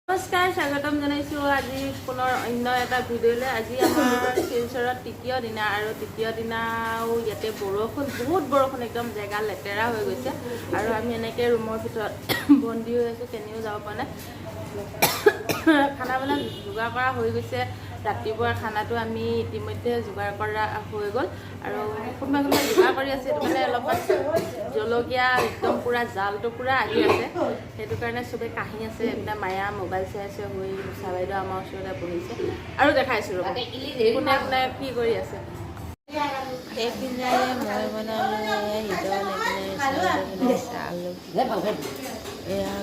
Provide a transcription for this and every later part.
নমস্কাৰ স্বাগতম জনাইছো আজি পুনৰ অন্য এটা ভিডিঅ'লৈ। আজি আমাৰ শিলচৰত তৃতীয় দিনা আৰু তৃতীয় দিনাও ইয়াতে বৰষুণ, বহুত বৰষুণ, একদম জেগা লেতেৰা হৈ গৈছে আৰু আমি এনেকৈ ৰুমৰ ভিতৰত বন্দী হৈ আছোঁ, কেনিও যাব পৰা নাই। খানাবিলাক যোগাৰ কৰা হৈ গৈছে, ৰাতিপুৱাৰ খানাটো আমি ইতিমধ্যে যোগাৰ কৰা হৈ গ'ল আৰু কোনোবা কোনোবা যোগাৰ কৰি আছে। সেইটো কাৰণে অলপমান জলকীয়া একদম পূৰা জালটো পূৰা আহি আছে, সেইটো কাৰণে চবেই কাহি আছে। এইপিনে মায়া মোবাইল চাই আছে, হৈ মুছা বাইদেউ আমাৰ ওচৰতে বহিছে আৰু দেখাইছোঁ ৰ'ব কোনে কোনে কি কৰি আছে। এইপিনে মই বনালোঁ হিদল, এইপিনে চাউল এয়া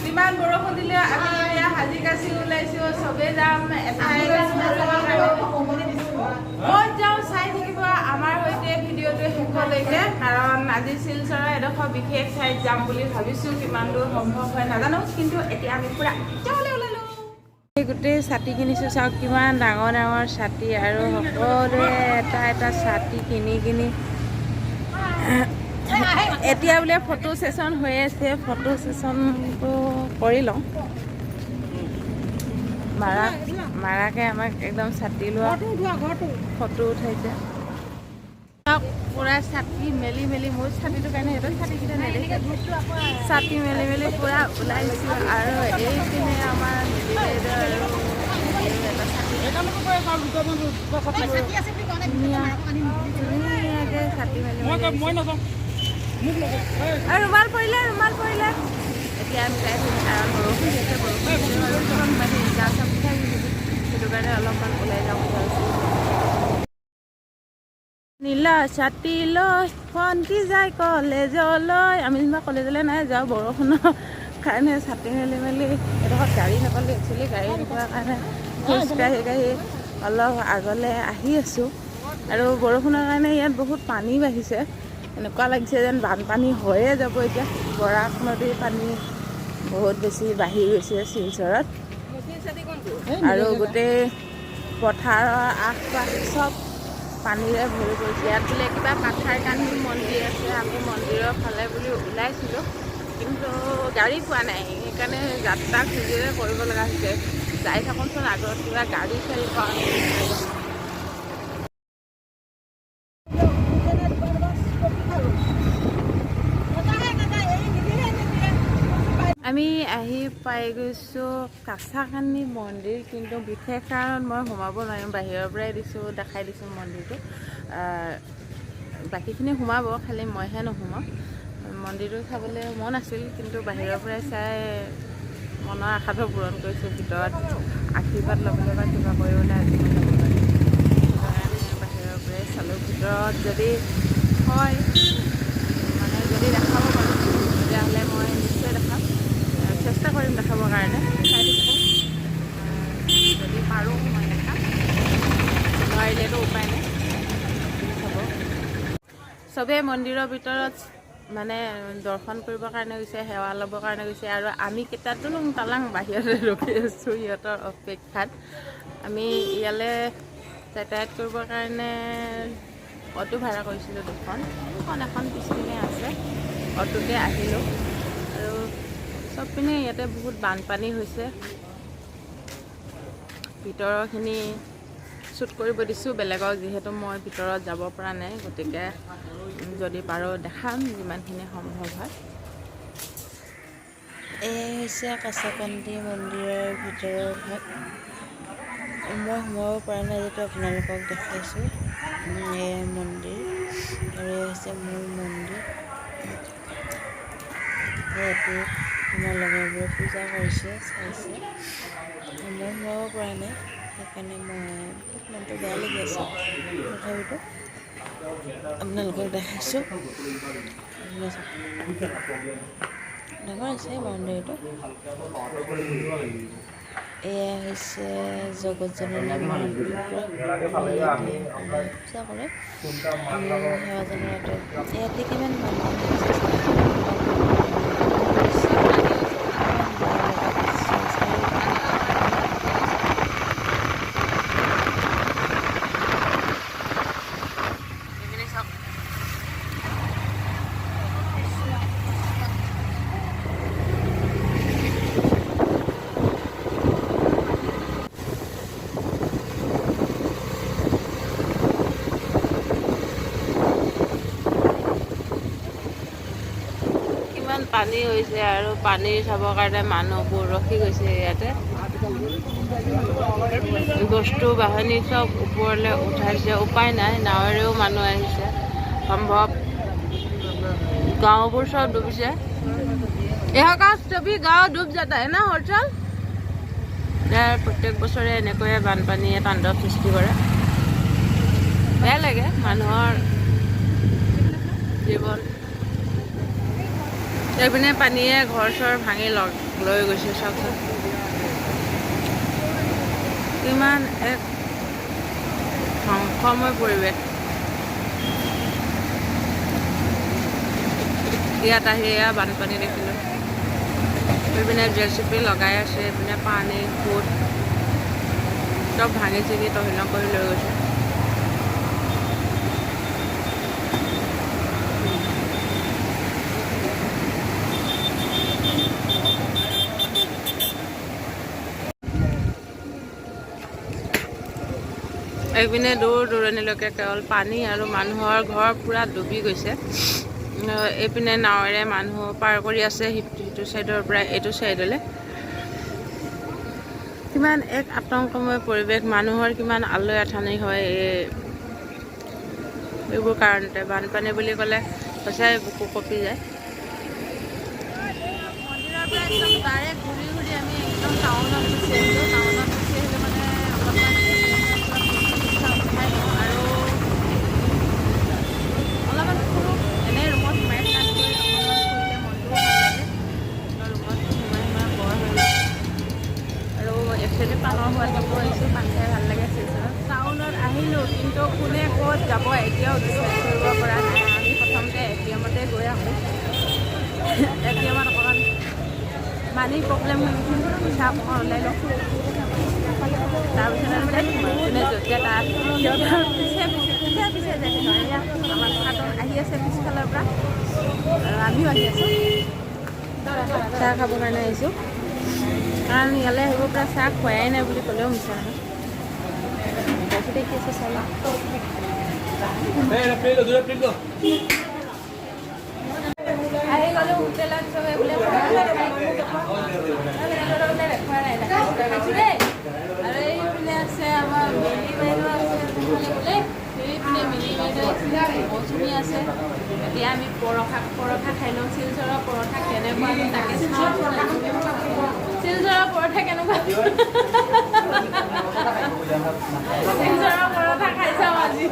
যিমান বৰষুণ দিলে আমি এতিয়া সাজি কাচি ওলাইছোঁ, চবেই যাম মই যাওঁ, চাই থাকিব আমাৰ সৈতে ভিডিঅ'টো শেষলৈকে, কাৰণ আজি শিলচৰৰ এডোখৰ বিশেষ ঠাইত যাম বুলি ভাবিছোঁ। কিমান দূৰ সম্ভৱ হয় নাজানো, কিন্তু এতিয়া আমি পূৰা যাবলৈ ওলালোঁ। গোটেই ছাতি কিনিছোঁ, চাওক কিমান ডাঙৰ ডাঙৰ ছাতি, আৰু সকলোৱে এটা এটা ছাতি কিনি কিনি এতিয়া বোলে ফটো ছেশ্যন হৈ আছে, ফটো ছেশ্যনটো কৰি লওঁ। মাৰাকে আমাক একদম ছাতি লোৱা ফটো উঠাইছে। পূৰা ছাতি মেলি মেলি, মোৰ ছাতিটোৰ কাৰণে সিহঁতৰ ছাতিকেইটা নেদেখে, ছাতি মেলি মেলি পূৰা ওলাইছোঁ। আৰু এইপিনে আমাৰ ধুনীয়াকৈ ছাতি মেলি আৰু ৰুমাল পৰিলে এতিয়া আমি যাই থাকিম, কাৰণ বৰষুণ দিছে, সেইটো কাৰণে অলপমান ওলাই যাব পাৰিছোঁ। নীলা ছাতি লৈ ভণ্টি যায় কলেজলৈ, আমি যেনিবা কলেজলৈ নাই যাওঁ, বৰষুণৰ কাৰণে ছাতি মেলি মেলি এডোখৰত গাড়ী নাপালোঁ। একচুৱেলি গাড়ী নোপোৱাৰ কাৰণে খোজকাঢ়ি অলপ আগলৈ আহি আছোঁ। আৰু বৰষুণৰ কাৰণে ইয়াত বহুত পানী বাঢ়িছে, এনেকুৱা লাগিছে যেন বানপানী হৈয়ে যাব এতিয়া। বৰাক নদীৰ পানী বহুত বেছি বাঢ়ি গৈছে শিলচৰত, আৰু গোটেই পথাৰৰ আশ পাশ চব পানীৰে ভৰি পৰিছে। ইয়াত বোলে কিবা পাথাৰকান্দি মন্দিৰ আছে, আমি মন্দিৰৰ ফালে বুলি ওলাইছিলোঁ, কিন্তু গাড়ী পোৱা নাই, সেইকাৰণে যাত্ৰা খুজিৰে কৰিব লগা হৈছে। যাই থাকোঁচোন, আগত কিবা গাড়ী চাড়ী পাওঁ। আমি আহি পাই গৈছোঁ কাছাকান্দি মন্দিৰ, কিন্তু বিশেষ কাৰণত মই সোমাব নোৱাৰিম, বাহিৰৰ পৰাই দেখাই দিছোঁ মন্দিৰটো। বাকীখিনি সোমাব, খালি মইহে নোসোমাওঁ। মন্দিৰটো চাবলৈ মন আছিল, কিন্তু বাহিৰৰ পৰাই চাই মনৰ আশাটো পূৰণ কৰিছোঁ। ভিতৰত আশীৰ্বাদ ল'বলৈ বা কিবা কৰিবলৈ আজি মই যাব পাৰিম, সেইকাৰণে বাহিৰৰ পৰাই চালোঁ। ভিতৰত যদি হয়, মানে যদি দেখাব পাৰোঁ, তেতিয়াহ'লে মই নিশ্চয় দেখাম, চেষ্টা কৰিম দেখাবৰ কাৰণে। চাই থাকোঁ, যদি পাৰোঁ মই দেখাম, নোৱাৰিলেতো উপায় নাই, হ'ব। চবেই মন্দিৰৰ ভিতৰত মানে দৰ্শন কৰিবৰ কাৰণে গৈছে, সেৱা ল'বৰ কাৰণে গৈছে, আৰু আমি কেইটাতো তালাং বাহিৰতে ৰখি আছোঁ সিহঁতৰ অপেক্ষাত। আমি ইয়ালৈ যাতায়াত কৰিবৰ কাৰণে অটো ভাড়া কৰিছিলোঁ দুখন, এখন পিছপিনে আছে, অটোতে আহিলোঁ। আৰু চব পিনে ইয়াতে বহুত বানপানী হৈছে, ভিতৰৰখিনি শ্বুট কৰিব দিছোঁ বেলেগক, যিহেতু মই ভিতৰত যাব পৰা নাই, গতিকে যদি পাৰোঁ দেখাম যিমানখিনি সম্ভৱ হয়। এয়া হৈছে কাছাকান্দি মন্দিৰৰ ভিতৰৰ ভাগ। মই সোমাব পৰা নাই, যিটো আপোনালোকক দেখাইছোঁ। এয়া মন্দিৰ, আৰু এয়া হৈছে মূল মন্দিৰ। ইয়াতে আমাৰ লগৰবোৰে পূজা কৰিছে, চাইছে। মই সোমাব পৰা নাই, সেইকাৰণে মই বহুত মনটো বেয়া লাগি আছে। তথাপিতো আপোনালোকক দেখাইছোঁ। ডাঙৰ আছে বাউণ্ডেৰীটো। এয়া হৈছে জগত জননী মন্দিৰ পূজা কৰে সেৱা জনাওঁতে ইয়াতে কিমান মানুহ পানী হৈছে আৰু পানী চাবৰ কাৰণে মানুহবোৰ ৰখি গৈছে ইয়াতে। বস্তু বাহিনী চব ওপৰলৈ উঠাইছে, উপায় নাই, নাৱেৰেও মানুহ আহিছে। সম্ভৱ গাঁওবোৰ চব ডুবিছে। यहाँ का सभी गाँव डूब जाता है ना हर्षल। ইয়াৰ প্ৰত্যেক বছৰে এনেকৈয়ে বানপানীয়ে তাণ্ডৱ সৃষ্টি কৰে। বেয়া লাগে মানুহৰ জীৱন। এইপিনে পানীয়ে ঘৰ চৰ ভাঙি লৈ গৈছে চাওকচোন। কিমান এক ধ্বংসময় পৰিৱেশ। ইয়াত আহি এয়া বানপানী দেখিলোঁ। এইপিনে জেচিপি লগাই আছে, এইপিনে পানী ফুট চব ভাঙি চিঙি তহিলং কৰি লৈ গৈছে। এইপিনে দূৰ দূৰণিলৈকে কেৱল পানী আৰু মানুহৰ ঘৰ পূৰা ডুবি গৈছে। এইপিনে নাৱেৰে মানুহ পাৰ কৰি আছে সিটো চাইডৰ পৰা এইটো চাইডলৈ। কিমান এক আতংকময় পৰিৱেশ, মানুহৰ কিমান আলৈ আথানি হয় এইবোৰ কাৰণতে। বানপানী বুলি ক'লে সঁচাই বুকু কঁপি যায়। মন্দিৰৰ পৰা একদম ডাইৰেক্ট ঘূৰি ঘূৰি আমি একদম টাউনত গুচি আহিলোঁ। টাউনত গুচি আহিলোঁ মানে অলপমান আৰু অলপমান ফুৰোঁ এনেই ৰুমত সোমাই ক্লাছ কৰি অকণমান ফুৰিলে মনটোও ভাল লাগে। ৰুমত সোমাই বৰ হৈ যায়। আৰু একচুৱেলি পানৰ সোৱাদ ল'ব আহিছোঁ, পান খাই ভাল লাগে শিলচৰত। টাউনত আহিলোঁ কিন্তু কোনে ক'ত যাব এতিয়াও ডিচাইড কৰিব পৰা নাই। আমি প্ৰথমতে ATM-তে গৈ আহোঁ। ATM-ত অকণমান মানি প্ৰব্লেম হৈ গৈছিল, পইচা অকণমান ওলাই লওঁ। তাৰপিছত যোনে যেতিয়া তাত সিহঁতৰ পিছে যায় এয়া আমাৰ হাতত আহি আছে পিছফালৰ পৰা, আৰু আমিও আহি আছোঁ। চাহ খাবৰ কাৰণে আহিছোঁ, কাৰণ ইয়ালৈ আহিব পৰা চাহ খোৱাই নাই বুলি ক'লেও মিছা নহয়। তাৰপিছতে কি আছে চাই আহি গ'লোঁ হোটেলত চবে বোলে আৰু এইপিনে আছে আমাৰ মিনি বাইদেউ আছে, সেইপিনে মিনি বাইদেউ মৌচুমী আছে। এতিয়া আমি পৰঠা খাই লওঁ। শিলচৰৰ পৰঠা কেনেকুৱা আমি তাকে চাওঁ। শিলচৰৰ পৰঠা কেনেকুৱা, শিলচৰৰ পৰঠা খাই চাওঁ আজি।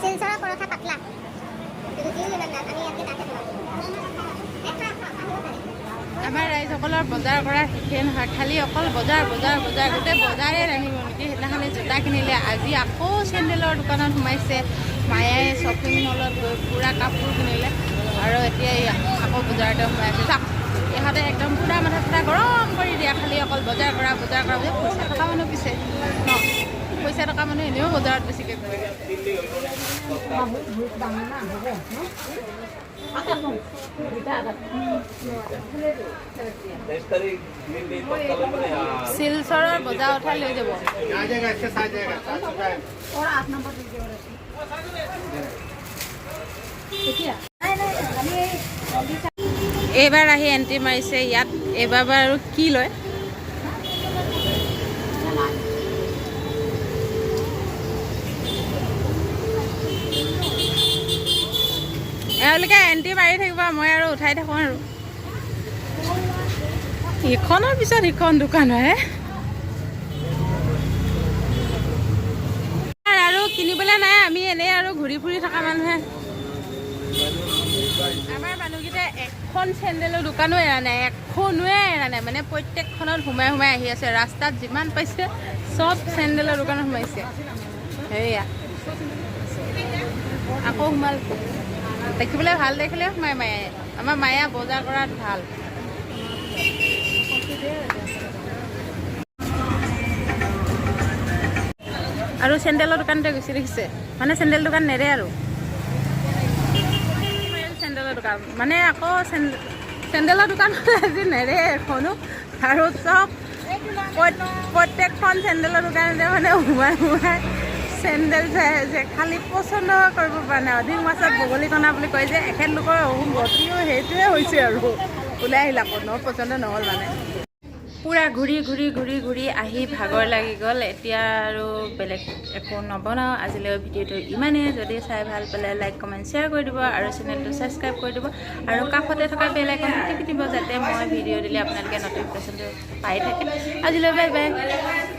শিলচৰৰ পৰঠা পাতলা। আমাৰ ৰাইজসকলৰ বজাৰ কৰা শেষেই নহয়, খালি অকল বজাৰ গোটেই বজাৰে নাহিব নেকি। সেইদিনাখনি জোতা কিনিলে, আজি আকৌ চেণ্ডেলৰ দোকানত সোমাইছে। মায়াই শ্বপিং মলত গৈ পূৰা কাপোৰ কিনিলে, আৰু এতিয়া আকৌ বজাৰতে সোমাইছে। চাওক ইহঁতে একদম পূৰা মাথা চাথা গৰম কৰি দিয়ে, খালি অকল বজাৰ কৰা বুলি। পইচা থকা মানুহ পিছে ন, পইচা থকা মানুহ এনেও বজাৰত বেছিকৈ কৰে। শিলচৰৰ বজাৰ উঠাই লৈ যাব। এইবাৰ আহি এণ্ট্ৰি মাৰিছে ইয়াত। এইবাৰ বাৰু কি লয় এওঁলোকে এণ্ট্ৰি মাৰি থাকিব, মই আৰু উঠাই থাকোঁ আৰু। ইখনৰ পিছত সিখন দোকান হয়। আৰু কিনিবলৈ নাই, আমি এনেই আৰু ঘূৰি ফুৰি থকা মানুহে। আমাৰ মানুহকেইটাই এখন চেণ্ডেলৰ দোকানো এৰা নাই, এখনোৱে এৰা নাই, মানে প্ৰত্যেকখনত সোমাই সোমাই আহি আছে। ৰাস্তাত যিমান পাইছে চব চেণ্ডেলৰ দোকানত সোমাইছে। সেয়া আকৌ সোমাল, দেখিবলৈ ভাল দেখিলে সোমাই মায়ে। আমাৰ মায়ে বজাৰ কৰাত ভাল। আৰু চেণ্ডেলৰ দোকানতে গৈছে দেখিছে, মানে চেণ্ডেল দোকান নেৰে আৰু চেণ্ডেলৰ দোকান মানে আকৌ চেণ্ডেলৰ দোকান আজি নেৰে এখনো। আৰু চব প্ৰত্যেকখন চেণ্ডেলৰ দোকানতে মানে সোমাই সোমাই চেণ্ডেল চাই আছে, খালি পচন্দ কৰিব পৰা নাই। অধিক মাছত বগলী কণা বুলি কয় যে, এখেতলোকৰ গতিও সেইটোৱে হৈছে আৰু ওলাই আহিল আকৌ পচন্দ নহ'ল মানে। পুৰা ঘূৰি ঘূৰি ঘূৰি ঘূৰি আহি ভাগৰ লাগি গ'ল। এতিয়া আৰু বেলেগ একো নবনাওঁ। আজিলৈ ভিডিঅ'টো ইমানেই। যদি চাই ভাল পালে লাইক কমেণ্ট শ্বেয়াৰ কৰি দিব আৰু চেনেলটো ছাবস্ক্ৰাইব কৰি দিব আৰু কাষতে থকা বেল আইকনটো টিপি দিব, যাতে মই ভিডিঅ' দিলে আপোনালোকে নটিফিকেশ্যনটো পাই থাকে। আজিলৈ বাই বাই।